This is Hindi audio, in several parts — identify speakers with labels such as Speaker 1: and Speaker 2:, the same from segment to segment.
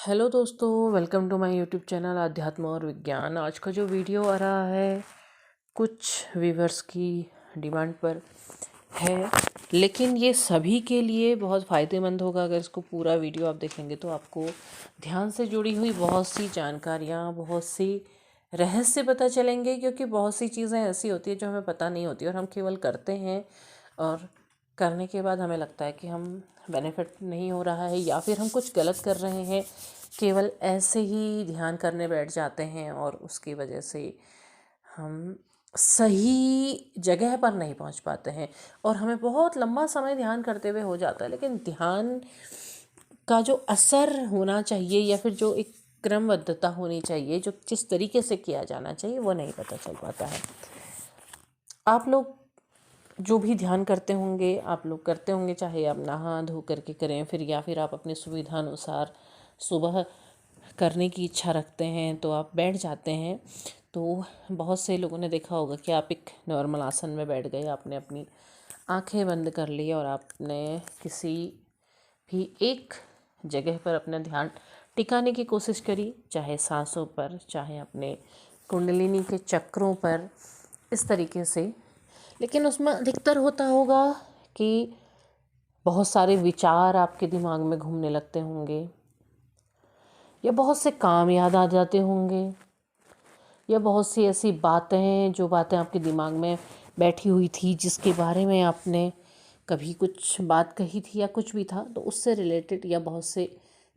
Speaker 1: हेलो दोस्तों, welcome to my YouTube channel अध्यात्म और विज्ञान। आज का जो वीडियो आ रहा है कुछ व्यूवर्स की डिमांड पर है, लेकिन ये सभी के लिए बहुत फ़ायदेमंद होगा। अगर इसको पूरा वीडियो आप देखेंगे तो आपको ध्यान से जुड़ी हुई बहुत सी जानकारियाँ, बहुत सी रहस्य पता चलेंगे, क्योंकि बहुत सी चीज़ें ऐसी होती है जो हमें पता नहीं होती और हम केवल करते हैं और करने के बाद हमें लगता है कि हम बेनिफिट नहीं हो रहा है या फिर हम कुछ गलत कर रहे हैं। केवल ऐसे ही ध्यान करने बैठ जाते हैं और उसकी वजह से हम सही जगह पर नहीं पहुंच पाते हैं और हमें बहुत लंबा समय ध्यान करते हुए हो जाता है, लेकिन ध्यान का जो असर होना चाहिए या फिर जो एक क्रमबद्धता होनी चाहिए, जो जिस तरीके से किया जाना चाहिए, वो नहीं पता चल पाता है। आप लोग जो भी ध्यान करते होंगे, आप लोग करते होंगे, चाहे आप नहा धो करके करें फिर या फिर आप अपनी सुविधा अनुसार सुबह करने की इच्छा रखते हैं तो आप बैठ जाते हैं। तो बहुत से लोगों ने देखा होगा कि आप एक नॉर्मल आसन में बैठ गए, आपने अपनी आंखें बंद कर ली और आपने किसी भी एक जगह पर अपना ध्यान टिकाने की कोशिश करी, चाहे सांसों पर, चाहे अपने कुंडलिनी के चक्रों पर, इस तरीके से। लेकिन उसमें अधिकतर होता होगा कि बहुत सारे विचार आपके दिमाग में घूमने लगते होंगे, या बहुत से काम याद आ जाते होंगे, या बहुत सी ऐसी बातें जो बातें आपके दिमाग में बैठी हुई थी, जिसके बारे में आपने कभी कुछ बात कही थी या कुछ भी था, तो उससे रिलेटेड या बहुत से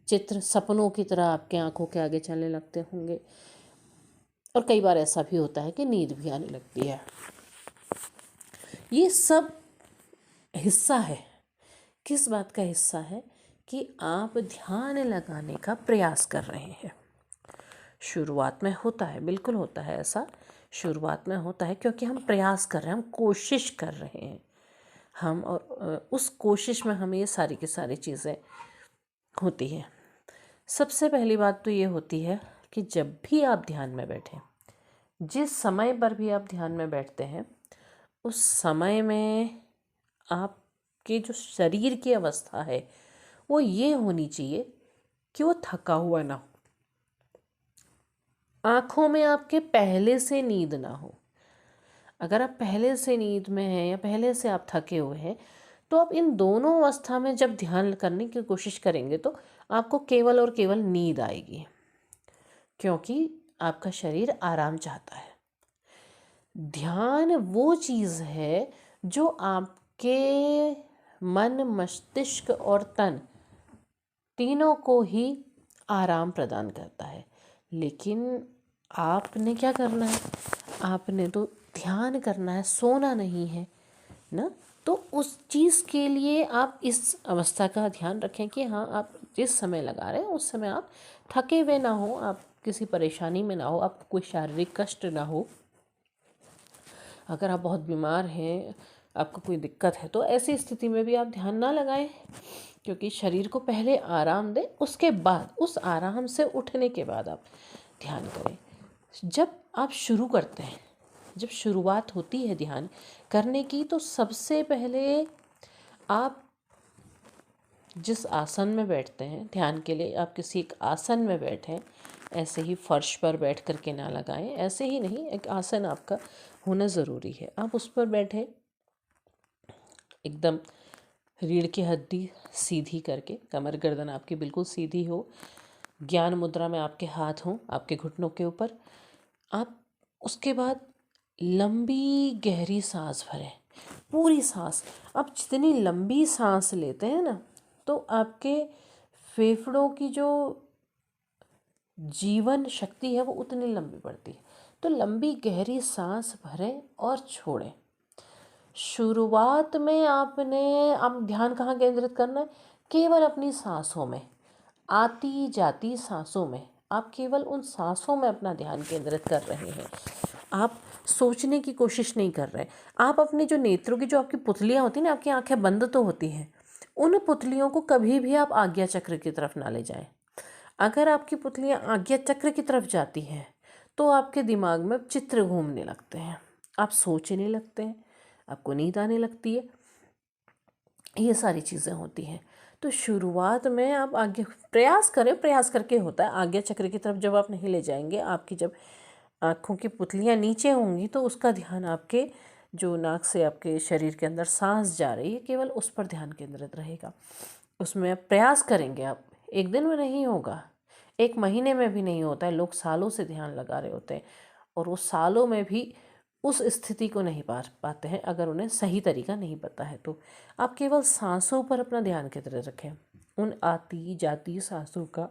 Speaker 1: चित्र सपनों की तरह आपके आंखों के आगे चलने लगते होंगे। और कई बार ऐसा भी होता है कि नींद भी आने लगती है। ये सब हिस्सा है, किस बात का हिस्सा है कि आप ध्यान लगाने का प्रयास कर रहे हैं। शुरुआत में होता है, बिल्कुल होता है ऐसा, शुरुआत में होता है क्योंकि हम प्रयास कर रहे हैं, हम कोशिश कर रहे हैं, हम और उस कोशिश में हमें ये सारी की सारी चीज़ें होती हैं। सबसे पहली बात तो ये होती है कि जब भी आप ध्यान में बैठें, जिस समय पर भी आप ध्यान में बैठते हैं, उस समय में आपके जो शरीर की अवस्था है वो ये होनी चाहिए कि वो थका हुआ ना हो, आँखों में आपके पहले से नींद ना हो। अगर आप पहले से नींद में हैं या पहले से आप थके हुए हैं, तो आप इन दोनों अवस्था में जब ध्यान करने की कोशिश करेंगे तो आपको केवल और केवल नींद आएगी, क्योंकि आपका शरीर आराम चाहता है। ध्यान वो चीज़ है जो आपके मन, मस्तिष्क और तन तीनों को ही आराम प्रदान करता है। लेकिन आपने क्या करना है, आपने तो ध्यान करना है, सोना नहीं है ना। तो उस चीज़ के लिए आप इस अवस्था का ध्यान रखें कि हाँ, आप जिस समय लगा रहे हैं उस समय आप थके हुए ना हो, आप किसी परेशानी में ना हो, आपको कोई शारीरिक कष्ट ना हो। अगर आप बहुत बीमार हैं, आपको कोई दिक्कत है, तो ऐसी स्थिति में भी आप ध्यान ना लगाएं, क्योंकि शरीर को पहले आराम दें, उसके बाद उस आराम से उठने के बाद आप ध्यान करें। जब आप शुरू करते हैं, जब शुरुआत होती है ध्यान करने की, तो सबसे पहले आप जिस आसन में बैठते हैं ध्यान के लिए, आप किसी एक आसन में बैठें। ऐसे ही फर्श पर बैठ कर के ना लगाएं, ऐसे ही नहीं, एक आसन आपका होना ज़रूरी है। आप उस पर बैठें, एकदम रीढ़ की हड्डी सीधी करके, कमर गर्दन आपकी बिल्कुल सीधी हो, ज्ञान मुद्रा में आपके हाथ हों आपके घुटनों के ऊपर। आप उसके बाद लंबी गहरी सांस भरें, पूरी सांस। आप जितनी लंबी सांस लेते हैं ना, तो आपके फेफड़ों की जो जीवन शक्ति है वो उतनी लंबी बढ़ती है। तो लंबी गहरी सांस भरें और छोड़ें। शुरुआत में आपने अब ध्यान कहाँ केंद्रित करना है, केवल अपनी सांसों में, आती जाती सांसों में। आप केवल उन सांसों में अपना ध्यान केंद्रित कर रहे हैं, आप सोचने की कोशिश नहीं कर रहे। आप अपने जो नेत्रों की जो आपकी पुतलियाँ होती हैं ना, आपकी आंखें बंद तो होती हैं, उन पुतलियों को कभी भी आप आज्ञा चक्र की तरफ ना ले जाएं। अगर आपकी पुतलियाँ आज्ञा चक्र की तरफ जाती हैं तो आपके दिमाग में चित्र घूमने लगते हैं, आप सोचने लगते हैं, आपको नींद आने लगती है। ये सारी चीज़ें होती हैं। तो शुरुआत में आप आगे प्रयास करें, प्रयास करके होता है। आज्ञा चक्र की तरफ जब आप नहीं ले जाएंगे, आपकी जब आँखों की पुतलियाँ नीचे होंगी तो उसका ध्यान आपके जो नाक से आपके शरीर के अंदर सांस जा रही है, केवल उस पर ध्यान केंद्रित रहेगा। उसमें आप प्रयास करेंगे। आप एक दिन में नहीं होगा, एक महीने में भी नहीं होता है। लोग सालों से ध्यान लगा रहे होते हैं और वो सालों में भी उस स्थिति को नहीं पा पाते हैं अगर उन्हें सही तरीका नहीं पता है। तो आप केवल सांसों पर अपना ध्यान केंद्रित रखें, उन आती जाती सांसों का।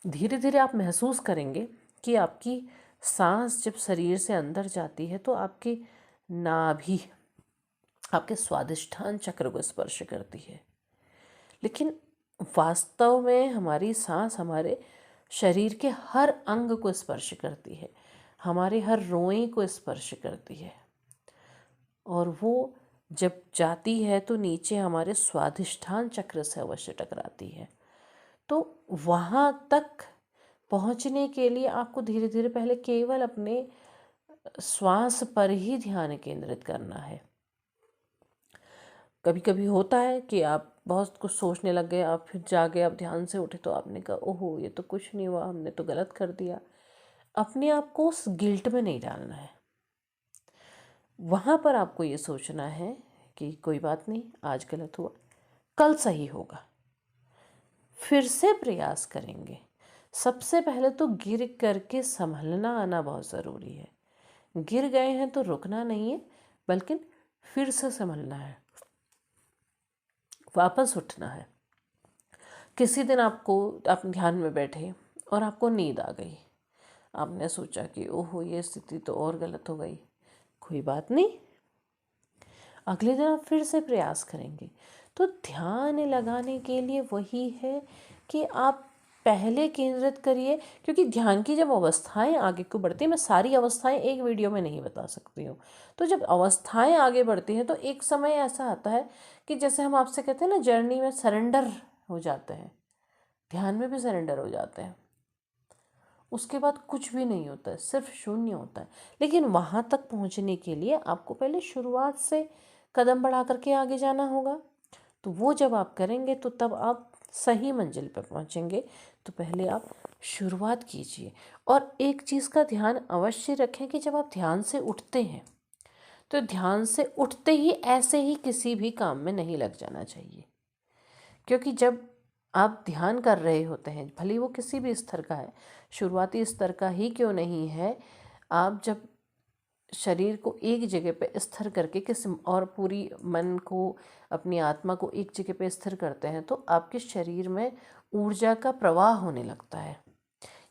Speaker 1: धीरे धीरे आप महसूस करेंगे कि आपकी सांस जब शरीर से अंदर जाती है तो आपकी नाभि आपके स्वादिष्ठान चक्र को स्पर्श करती है। लेकिन वास्तव में हमारी सांस हमारे शरीर के हर अंग को स्पर्श करती है, हमारे हर रोए को स्पर्श करती है। और वो जब जाती है तो नीचे हमारे स्वादिष्ठान चक्र से अवश्य टकराती है। तो वहाँ तक पहुँचने के लिए आपको धीरे धीरे पहले केवल अपने श्वास पर ही ध्यान केंद्रित करना है। कभी कभी होता है कि आप बहुत कुछ सोचने लग गए, आप फिर जागे, आप ध्यान से उठे तो आपने कहा ओहो ये तो कुछ नहीं हुआ, हमने तो गलत कर दिया। अपने आप को उस गिल्ट में नहीं डालना है। वहाँ पर आपको ये सोचना है कि कोई बात नहीं, आज गलत हुआ, कल सही होगा, फिर से प्रयास करेंगे। सबसे पहले तो गिर करके संभलना आना बहुत ज़रूरी है। गिर गए हैं तो रुकना नहीं है, बल्कि फिर से संभलना है, वापस उठना है। किसी दिन आप ध्यान में बैठे और आपको नींद आ गई, आपने सोचा कि ओहो ये स्थिति तो और गलत हो गई, कोई बात नहीं, अगले दिन आप फिर से प्रयास करेंगे। तो ध्यान लगाने के लिए वही है कि आप पहले केंद्रित करिए, क्योंकि ध्यान की जब अवस्थाएं आगे को बढ़ती हैं, मैं सारी अवस्थाएं एक वीडियो में नहीं बता सकती हूँ। तो जब अवस्थाएं आगे बढ़ती हैं तो एक समय ऐसा आता है कि जैसे हम आपसे कहते हैं ना, जर्नी में सरेंडर हो जाते हैं, ध्यान में भी सरेंडर हो जाते हैं। उसके बाद कुछ भी नहीं होता है, सिर्फ शून्य होता है। लेकिन वहाँ तक पहुँचने के लिए आपको पहले शुरुआत से कदम बढ़ा करके आगे जाना होगा। तो वो जब आप करेंगे तो तब आप सही मंजिल पर पहुँचेंगे। तो पहले आप शुरुआत कीजिए। और एक चीज़ का ध्यान अवश्य रखें कि जब आप ध्यान से उठते हैं तो ध्यान से उठते ही ऐसे ही किसी भी काम में नहीं लग जाना चाहिए। क्योंकि जब आप ध्यान कर रहे होते हैं, भले वो किसी भी स्तर का है, शुरुआती स्तर का ही क्यों नहीं है, आप जब शरीर को एक जगह पे स्थिर करके किसी और पूरी मन को, अपनी आत्मा को एक जगह पे स्थिर करते हैं तो आपके शरीर में ऊर्जा का प्रवाह होने लगता है।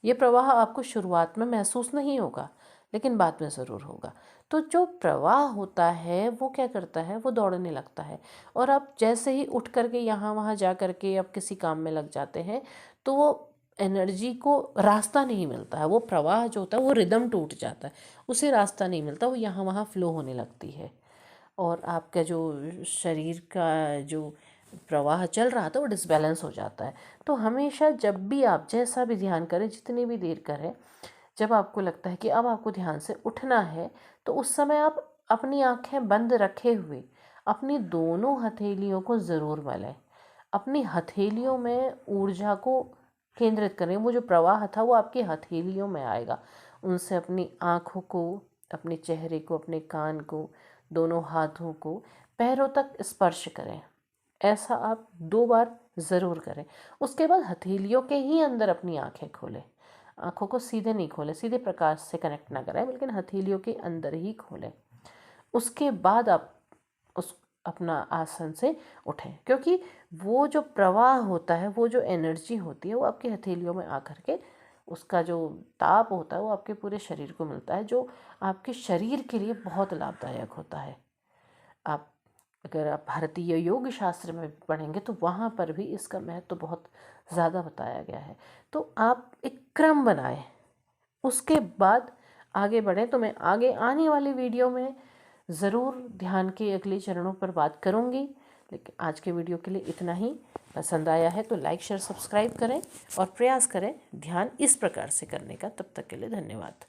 Speaker 1: ये प्रवाह आपको शुरुआत में महसूस नहीं होगा, लेकिन बाद में ज़रूर होगा। तो जो प्रवाह होता है वो क्या करता है, वो दौड़ने लगता है। और आप जैसे ही उठ करके यहाँ वहाँ जा करके आप किसी काम में लग जाते हैं तो वो एनर्जी को रास्ता नहीं मिलता है, वो प्रवाह जो होता है वो रिदम टूट जाता है, उसे रास्ता नहीं मिलता, वो यहाँ वहाँ फ्लो होने लगती है। और आपका जो शरीर का जो प्रवाह चल रहा था वो डिसबैलेंस हो जाता है। तो हमेशा जब भी आप जैसा भी ध्यान करें, जितनी भी देर करें, जब आपको लगता है कि अब आपको ध्यान से उठना है तो उस समय आप अपनी आंखें बंद रखे हुए अपनी दोनों हथेलियों को ज़रूर मलें। अपनी हथेलियों में ऊर्जा को केंद्रित करें। वो जो प्रवाह था वो आपकी हथेलियों में आएगा। उनसे अपनी आँखों को, अपने चेहरे को, अपने कान को, दोनों हाथों को, पैरों तक स्पर्श करें। ऐसा आप 2 बार ज़रूर करें। उसके बाद हथेलियों के ही अंदर अपनी आँखें खोलें। आँखों को सीधे नहीं खोलें, सीधे प्रकाश से कनेक्ट ना करें, लेकिन हथेलियों के अंदर ही खोलें। उसके बाद आप उस अपना आसन से उठें, क्योंकि वो जो प्रवाह होता है, वो जो एनर्जी होती है, वो आपकी हथेलियों में आकर के उसका जो ताप होता है वो आपके पूरे शरीर को मिलता है, जो आपके शरीर के लिए बहुत लाभदायक होता है। आप अगर आप भारतीय योग शास्त्र में पढ़ेंगे तो वहाँ पर भी इसका महत्व बहुत ज़्यादा बताया गया है। तो आप एक क्रम बनाएं, उसके बाद आगे बढ़ें। तो मैं आगे आने वाली वीडियो में ज़रूर ध्यान के अगले चरणों पर बात करूँगी, लेकिन आज के वीडियो के लिए इतना ही। पसंद आया है तो लाइक शेयर सब्सक्राइब करें और प्रयास करें ध्यान इस प्रकार से करने का। तब तक के लिए धन्यवाद।